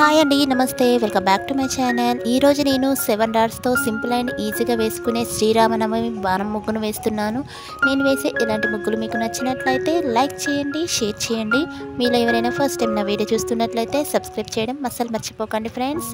Hi అండి, నమస్తే. Welcome back to my channel. ఈరోజు నేను 7 డాట్స్తో సింపుల్ అండ్ ఈజీగా వేసుకునే శ్రీరామనవమి బాణం ముగ్గును వేస్తున్నాను. నేను వేసే ఇలాంటి ముగ్గులు మీకు నచ్చినట్లయితే లైక్ చేయండి, షేర్ చేయండి. మీలో ఎవరైనా ఫస్ట్ టైం నా వీడియో చూస్తున్నట్లయితే సబ్స్క్రైబ్ చేయడం అస్సలు మర్చిపోకండి ఫ్రెండ్స్.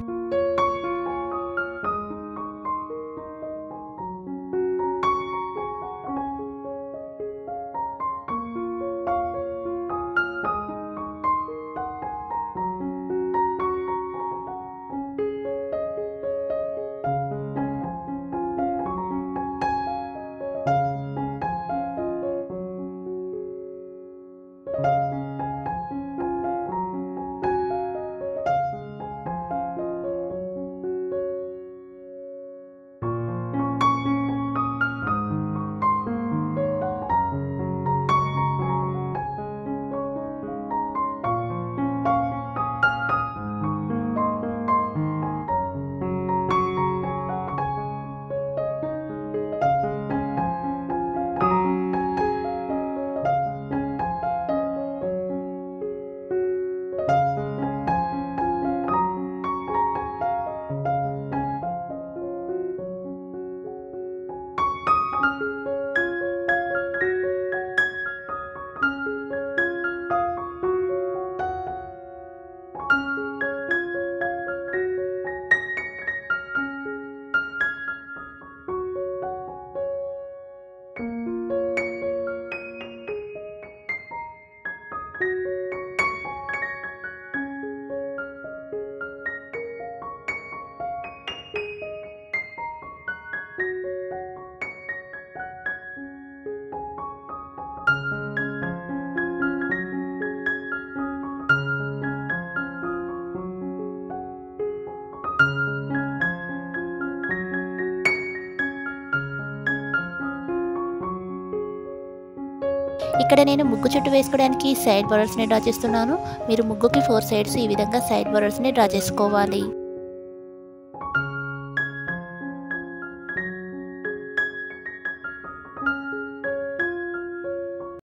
ఇక్కడ నేను ముగ్గు చుట్టూ వేసుకోవడానికి సైడ్ బోర్డర్స్ని డ్రా చేస్తున్నాను. మీరు ముగ్గుకి 4 సైడ్స్ ఈ విధంగా సైడ్ బోర్డర్స్ని డ్రా చేసుకోవాలి.